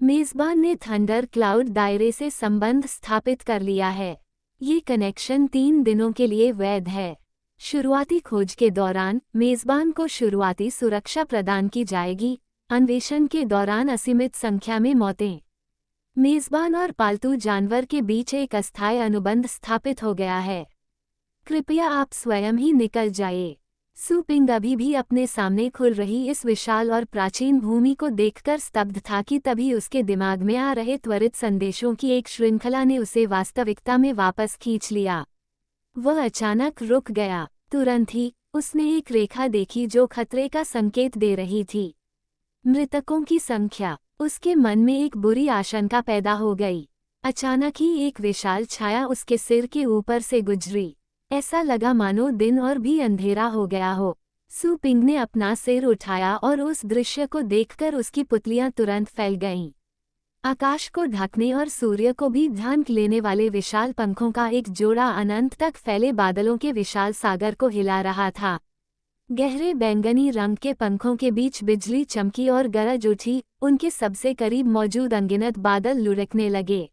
मेजबान ने thunder cloud दायरे से संबंध स्थापित कर लिया है। ये कनेक्शन 3 दिनों के लिए वैध है। शुरुआती खोज के दौरान मेजबान को शुरुआती सुरक्षा प्रदान की जाएगी। अन्वेषण के दौरान असीमित संख्या में मौतें। मेजबान और पालतू जानवर के बीच एक अस्थायी अनुबंध स्थापित हो गया है। कृपया आप स्वयं ही निकल जाइए। सू पिंग अभी भी अपने सामने खुल रही इस विशाल और प्राचीन भूमि को देखकर स्तब्ध था कि तभी उसके दिमाग में आ रहे त्वरित संदेशों की एक श्रृंखला ने उसे वास्तविकता में वापस खींच लिया। वह अचानक रुक गया। तुरंत ही उसने एक रेखा देखी जो खतरे का संकेत दे रही थी। मृतकों की संख्या। उसके मन में एक बुरी आशंका पैदा हो गई। अचानक ही एक विशाल छाया उसके सिर के ऊपर से गुजरी। ऐसा लगा मानो दिन और भी अंधेरा हो गया हो। सू पिंग ने अपना सिर उठाया और उस दृश्य को देखकर उसकी पुतलियां तुरंत फैल गईं। आकाश को ढकने और सूर्य को भी ढांक लेने वाले विशाल पंखों का एक जोड़ा अनंत तक फैले बादलों के विशाल सागर को हिला रहा था। गहरे बैंगनी रंग के पंखों के बीच बिजली चमकी और गरज उठी। उनके सबसे करीब मौजूद अनगिनत बादल लुढ़कने लगे।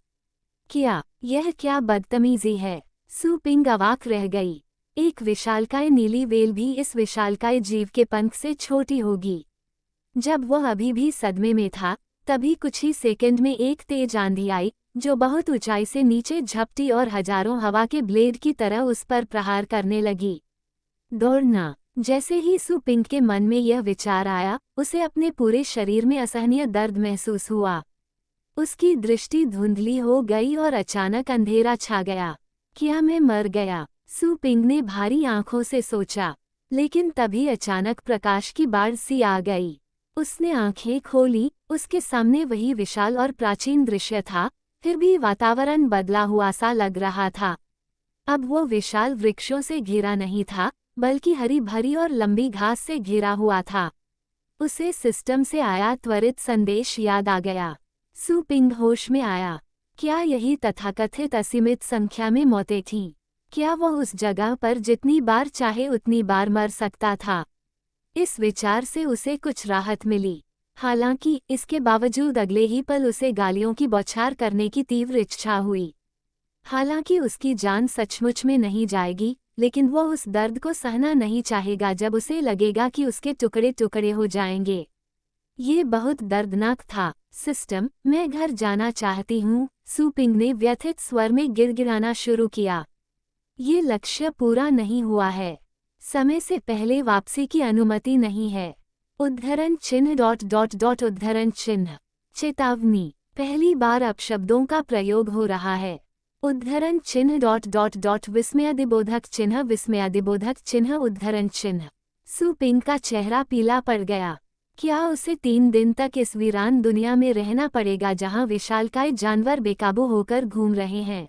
यह क्या बदतमीजी है? सू पिंग अवाक रह गई। एक विशालकाय नीली वेल भी इस विशालकाय जीव के पंख से छोटी होगी। जब वह अभी भी सदमे में था, तभी कुछ ही सेकंड में एक तेज आंधी आई, जो बहुत ऊंचाई से नीचे झपटी और हजारों हवा के ब्लेड की तरह उस पर प्रहार करने लगी। दौड़ना। जैसे ही सू पिंग के मन में यह विचार आया, उसे अपने पूरे शरीर में असहनीय दर्द महसूस हुआ। उसकी दृष्टि धुंधली हो गई और अचानक अंधेरा छा गया। क्या मैं मर गया? सू पिंग ने भारी आंखों से सोचा, लेकिन तभी अचानक प्रकाश की बाढ़ सी आ गई। उसने आंखें खोली। उसके सामने वही विशाल और प्राचीन दृश्य था, फिर भी वातावरण बदला हुआ सा लग रहा था। अब वो विशाल वृक्षों से घिरा नहीं था, बल्कि हरी भरी और लंबी घास से घिरा हुआ था। उसे सिस्टम से आया त्वरित संदेश याद आ गया। सू पिंग होश में आया। क्या यही तथाकथित असीमित संख्या में मौतें थीं? क्या वह उस जगह पर जितनी बार चाहे उतनी बार मर सकता था? इस विचार से उसे कुछ राहत मिली। हालांकि इसके बावजूद अगले ही पल उसे गालियों की बौछार करने की तीव्र इच्छा हुई। हालांकि उसकी जान सचमुच में नहीं जाएगी, लेकिन वह उस दर्द को सहना नहीं चाहेगा जब उसे लगेगा कि उसके टुकड़े टुकड़े हो जाएंगे। ये बहुत दर्दनाक था। सिस्टम, मैं घर जाना चाहती हूँ, सू पिंग ने व्यथित स्वर में गिड़गिड़ाना शुरू किया। ये लक्ष्य पूरा नहीं हुआ है। समय से पहले वापसी की अनुमति नहीं है। उद्धरण चिन्ह उद्धरण चिन्ह। चेतावनी। पहली बार अपशब्दों का प्रयोग हो रहा है। उद्धरण चिन्ह विस्मयादिबोधक चिन्ह विस्मयादिबोधक चिन्ह उद्धरण चिन्ह। सू पिंग का चेहरा पीला पड़ गया। क्या उसे 3 दिन तक इस वीरान दुनिया में रहना पड़ेगा जहां विशालकाय जानवर बेकाबू होकर घूम रहे हैं?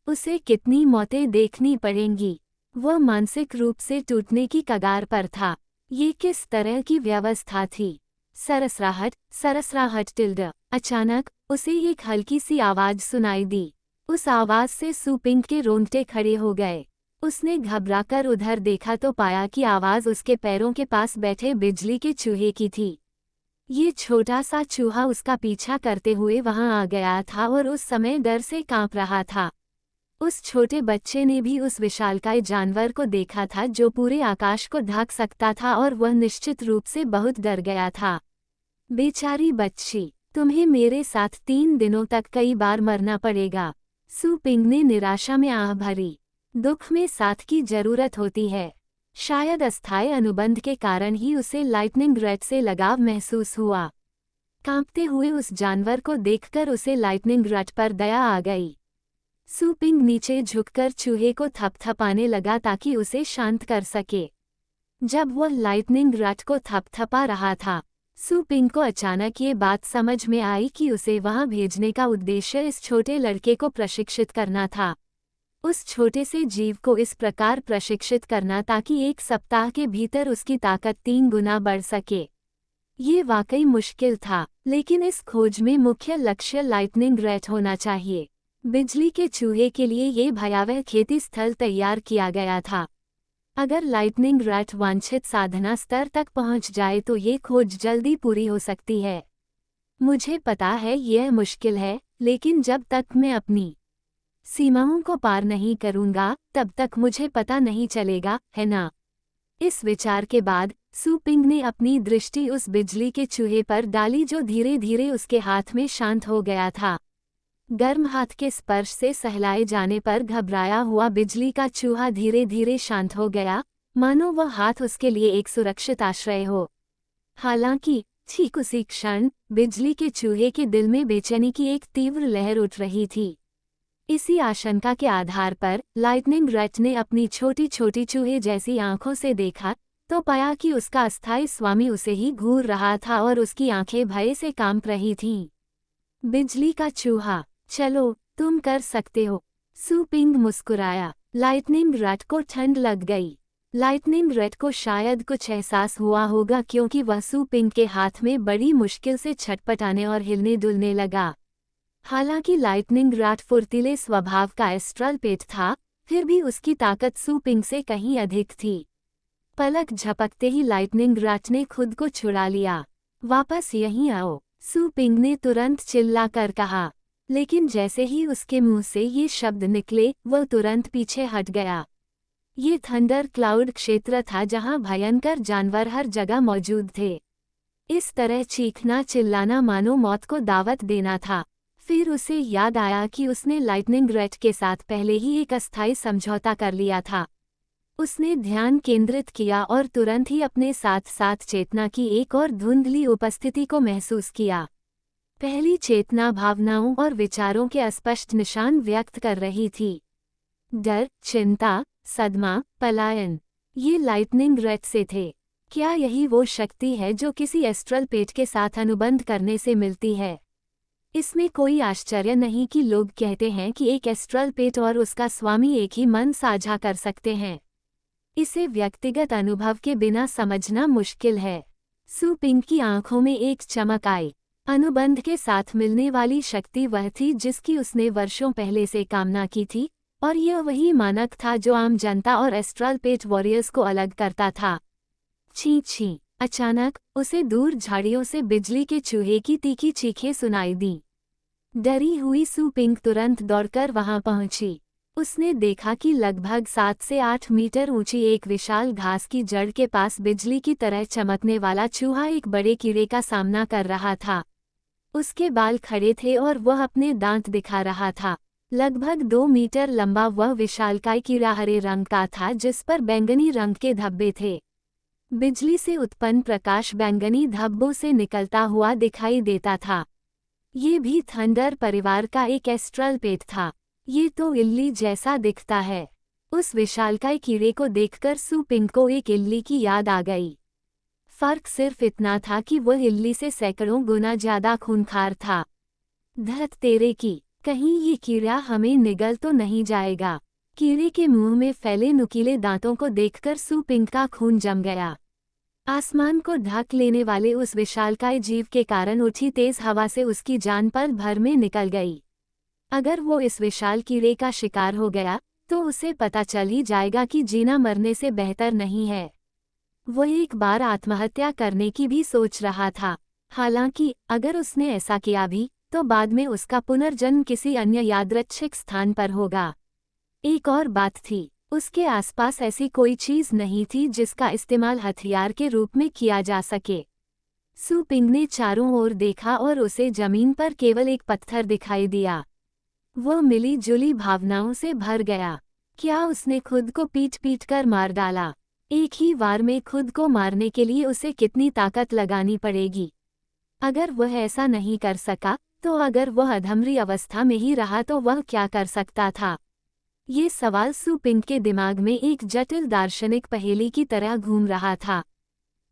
उसे कितनी मौतें देखनी पड़ेंगी? वह मानसिक रूप से टूटने की कगार पर था। ये किस तरह की व्यवस्था थी? सरसराहट टिल्ड। अचानक उसे एक हल्की सी आवाज सुनाई दी। उस आवाज से सू पिंग के रोंगटे खड़े हो गए। उसने घबराकर उधर देखा तो पाया कि आवाज उसके पैरों के पास बैठे बिजली के चूहे की थी। ये छोटा सा चूहा उसका पीछा करते हुए वहां आ गया था और उस समय डर से कांप रहा था। उस छोटे बच्चे ने भी उस विशालकाय जानवर को देखा था जो पूरे आकाश को ढक सकता था, और वह निश्चित रूप से बहुत डर गया था। बेचारी बच्ची, तुम्हें मेरे साथ 3 दिनों तक कई बार मरना पड़ेगा। सू पिंग ने निराशा में आह भरी। दुख में साथ की जरूरत होती है। शायद अस्थायी अनुबंध के कारण ही उसे लाइटनिंग रैट से लगाव महसूस हुआ। कांपते हुए उस जानवर को देखकर उसे लाइटनिंग रैट पर दया आ गई। सू पिंग नीचे झुककर चूहे को थपथपाने लगा ताकि उसे शांत कर सके। जब वह लाइटनिंग रैट को थपथपा रहा था, सू पिंग को अचानक ये बात समझ में आई कि उसे वहां भेजने का उद्देश्य इस छोटे लड़के को प्रशिक्षित करना था। उस छोटे से जीव को इस प्रकार प्रशिक्षित करना ताकि 1 सप्ताह के भीतर उसकी ताकत 3 गुना बढ़ सके। ये वाकई मुश्किल था, लेकिन इस खोज में मुख्य लक्ष्य लाइटनिंग रैट होना चाहिए। बिजली के चूहे के लिए ये भयावह खेती स्थल तैयार किया गया था। अगर लाइटनिंग रैट वांछित साधना स्तर तक पहुंच जाए तो ये खोज जल्दी पूरी हो सकती है। मुझे पता है यह मुश्किल है, लेकिन जब तक मैं अपनी सीमाओं को पार नहीं करूंगा, तब तक मुझे पता नहीं चलेगा, है ना? इस विचार के बाद सू पिंग ने अपनी दृष्टि उस बिजली के चूहे पर डाली जो धीरे धीरे उसके हाथ में शांत हो गया था। गर्म हाथ के स्पर्श से सहलाए जाने पर घबराया हुआ बिजली का चूहा धीरे धीरे शांत हो गया, मानो वह हाथ उसके लिए एक सुरक्षित आश्रय हो। हालांकि ठीक उसी क्षण बिजली के चूहे के दिल में बेचैनी की एक तीव्र लहर उठ रही थी। इसी आशंका के आधार पर लाइटनिंग रैट ने अपनी छोटी छोटी चूहे जैसी आंखों से देखा तो पाया कि उसका अस्थायी स्वामी उसे ही घूर रहा था और उसकी आंखें भय से कांप रही थीं। बिजली का चूहा, चलो तुम कर सकते हो। सू पिंग मुस्कुराया। लाइटनिंग रैट को ठंड लग गई। लाइटनिंग रैट को शायद कुछ एहसास हुआ होगा क्योंकि वह सू पिंग के हाथ में बड़ी मुश्किल से छटपटाने और हिलने डुलने लगा। हालांकि लाइटनिंग रैट फुर्तीले स्वभाव का एस्ट्रल पेट था, फिर भी उसकी ताकत सू पिंग से कहीं अधिक थी। पलक झपकते ही लाइटनिंग रैट ने खुद को छुड़ा लिया। वापस यहीं आओ, सू पिंग ने तुरंत चिल्लाकर कहा। लेकिन जैसे ही उसके मुंह से ये शब्द निकले, वह तुरंत पीछे हट गया। ये थंडर क्लाउड क्षेत्र था जहां भयंकर जानवर हर जगह मौजूद थे। इस तरह चीखना चिल्लाना मानो मौत को दावत देना था। फिर उसे याद आया कि उसने लाइटनिंग रैट के साथ पहले ही एक अस्थायी समझौता कर लिया था। उसने ध्यान केंद्रित किया और तुरंत ही अपने साथ साथ चेतना की एक और धुंधली उपस्थिति को महसूस किया। पहली चेतना भावनाओं और विचारों के अस्पष्ट निशान व्यक्त कर रही थी। डर, चिंता, सदमा, पलायन, ये लाइटनिंग रैट से थे। क्या यही वो शक्ति है जो किसी एस्ट्रल पेट के साथ अनुबंध करने से मिलती है? इसमें कोई आश्चर्य नहीं कि लोग कहते हैं कि एक एस्ट्रल पेट और उसका स्वामी एक ही मन साझा कर सकते हैं। इसे व्यक्तिगत अनुभव के बिना समझना मुश्किल है। सू पिंग की आंखों में एक चमक आई। अनुबंध के साथ मिलने वाली शक्ति वह थी जिसकी उसने वर्षों पहले से कामना की थी, और यह वही मानक था जो आम जनता और एस्ट्रल पेट वॉरियर्स को अलग करता था। छी छी! अचानक उसे दूर झाड़ियों से बिजली के चूहे की तीखी चीखें सुनाई दी। डरी हुई सू पिंग तुरंत दौड़कर वहां पहुंची। उसने देखा कि लगभग 7 से 8 मीटर ऊंची एक विशाल घास की जड़ के पास बिजली की तरह चमकने वाला चूहा एक बड़े कीड़े का सामना कर रहा था। उसके बाल खड़े थे और वह अपने दांत दिखा रहा था। लगभग 2 मीटर लंबा वह विशालकाय कीड़ा हरे रंग का था जिस पर बैंगनी रंग के धब्बे थे। बिजली से उत्पन्न प्रकाश बैंगनी धब्बों से निकलता हुआ दिखाई देता था। ये भी थंडर परिवार का एक एस्ट्रल पेट था। ये तो इल्ली जैसा दिखता है। उस विशालकाय कीड़े को देखकर सू पिंग को एक इल्ली की याद आ गई। फर्क सिर्फ इतना था कि वह इल्ली से सैकड़ों गुना ज्यादा खूंखार था। धत तेरे की, कहीं ये कीड़ा हमें निगल तो नहीं जाएगा। कीड़े के मुंह में फैले नुकीले दांतों को देखकर सू पिंग का खून जम गया। आसमान को ढक लेने वाले उस विशालकाय जीव के कारण उठी तेज हवा से उसकी जान पल भर में निकल गई। अगर वो इस विशाल कीड़े का शिकार हो गया तो उसे पता चल ही जाएगा कि जीना मरने से बेहतर नहीं है। वो एक बार आत्महत्या करने की भी सोच रहा था। हालांकि अगर उसने ऐसा किया भी तो बाद में उसका पुनर्जन्म किसी अन्य यादृच्छिक स्थान पर होगा। एक और बात थी, उसके आसपास ऐसी कोई चीज नहीं थी जिसका इस्तेमाल हथियार के रूप में किया जा सके। सू पिंग ने चारों ओर देखा और उसे जमीन पर केवल एक पत्थर दिखाई दिया। वो मिली जुली भावनाओं से भर गया। क्या उसने खुद को पीट पीट कर मार डाला? एक ही वार में खुद को मारने के लिए उसे कितनी ताकत लगानी पड़ेगी? अगर वह ऐसा नहीं कर सका, तो अगर वह अधमरी अवस्था में ही रहा तो वह क्या कर सकता था? ये सवाल सू पिंग के दिमाग में एक जटिल दार्शनिक पहेली की तरह घूम रहा था।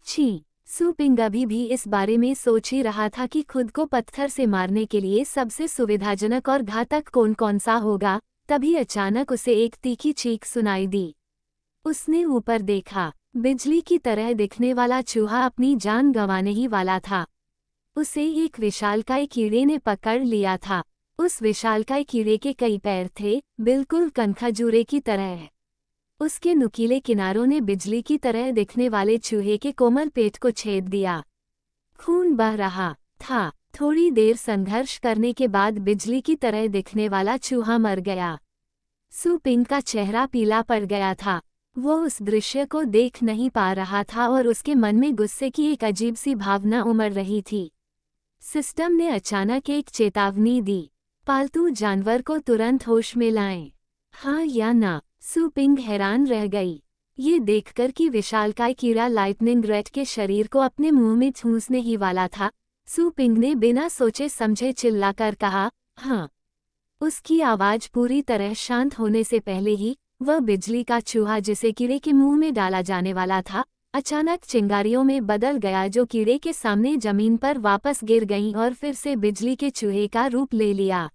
छी! सू पिंग अभी भी इस बारे में सोच ही रहा था कि खुद को पत्थर से मारने के लिए सबसे सुविधाजनक और घातक कौन सा होगा, तभी अचानक उसे एक तीखी चीख सुनाई दी। उसने ऊपर देखा। बिजली की तरह दिखने वाला चूहा अपनी जान गंवाने ही वाला था। उसे एक विशालकाय कीड़े ने पकड़ लिया था। उस विशालकाय कीड़े के कई पैर थे, बिल्कुल कनखजूरे की तरह। उसके नुकीले किनारों ने बिजली की तरह दिखने वाले चूहे के कोमल पेट को छेद दिया। खून बह रहा था। थोड़ी देर संघर्ष करने के बाद बिजली की तरह दिखने वाला चूहा मर गया। सू पिंग का चेहरा पीला पड़ गया था। वो उस दृश्य को देख नहीं पा रहा था और उसके मन में गुस्से की एक अजीब सी भावना उमड़ रही थी। सिस्टम ने अचानक एक चेतावनी दी, पालतू जानवर को तुरंत होश में लाएं। हाँ या ना? सू पिंग हैरान रह गई, ये देखकर कि विशालकाय कीड़ा लाइटनिंग रैट के शरीर को अपने मुंह में ठूंसने ही वाला था। सू पिंग ने बिना सोचे समझे चिल्लाकर कहा, हाँ। उसकी आवाज पूरी तरह शांत होने से पहले ही वह बिजली का चूहा जिसे कीड़े के मुंह में डाला जाने वाला था, अचानक चिंगारियों में बदल गया, जो कीड़े के सामने जमीन पर वापस गिर गईं और फिर से बिजली के चूहे का रूप ले लिया।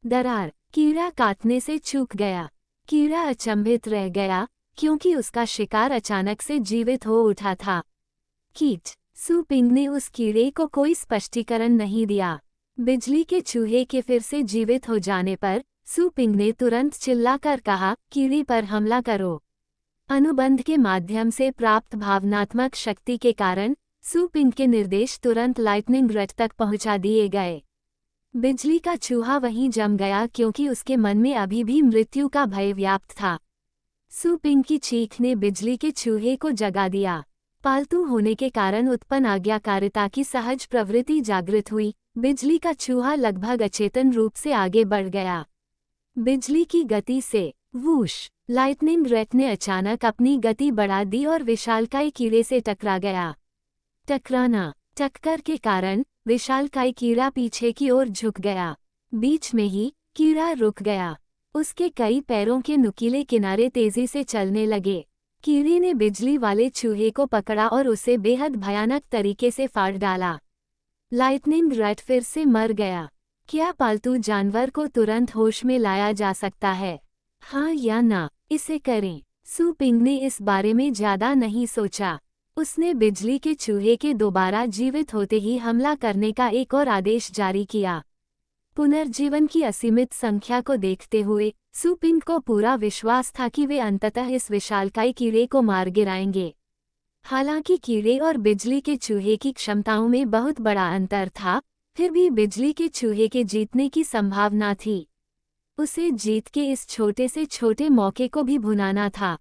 दरार, कीड़ा काटने से चूक गया। कीड़ा अचंभित रह गया क्योंकि उसका शिकार अचानक से जीवित हो उठा था। कीट, सू पिंग ने उस कीड़े को कोई स्पष्टीकरण नहीं दिया। बिजली के चूहे के फिर से जीवित हो जाने पर सू पिंग ने तुरंत चिल्लाकर कहा, कीड़े पर हमला करो। अनुबंध के माध्यम से प्राप्त भावनात्मक शक्ति के कारण सू पिंग के निर्देश तुरंत लाइटनिंग रैट तक पहुंचा दिए गए। बिजली का चूहा वहीं जम गया क्योंकि उसके मन में अभी भी मृत्यु का भय व्याप्त था। सू पिंग की चीख ने बिजली के चूहे को जगा दिया। पालतू होने के कारण उत्पन्न आज्ञाकारिता की सहज प्रवृत्ति जागृत हुई। बिजली का चूहा लगभग अचेतन रूप से आगे बढ़ गया। बिजली की गति से वूश, लाइटनिंग रैट ने अचानक अपनी गति बढ़ा दी और विशालकाय कीड़े से टकरा गया। टकराना, टक्कर के कारण विशालकाय कीड़ा पीछे की ओर झुक गया। बीच में ही कीड़ा रुक गया। उसके कई पैरों के नुकीले किनारे तेजी से चलने लगे। कीड़े ने बिजली वाले चूहे को पकड़ा और उसे बेहद भयानक तरीके से फाड़ डाला। लाइटनिंग रैट फिर से मर गया। क्या पालतू जानवर को तुरंत होश में लाया जा सकता है? हाँ या ना? इसे करें। सू पिंग ने इस बारे में ज्यादा नहीं सोचा। उसने बिजली के चूहे के दोबारा जीवित होते ही हमला करने का एक और आदेश जारी किया। पुनर्जीवन की असीमित संख्या को देखते हुए सू पिंग को पूरा विश्वास था कि वे अंततः इस विशालकाय कीड़े को मार गिराएंगे। हालांकि कीड़े और बिजली के चूहे की क्षमताओं में बहुत बड़ा अंतर था, फिर भी बिजली के चूहे के जीतने की संभावना थी। उसे जीत के इस छोटे से छोटे मौके को भी भुनाना था।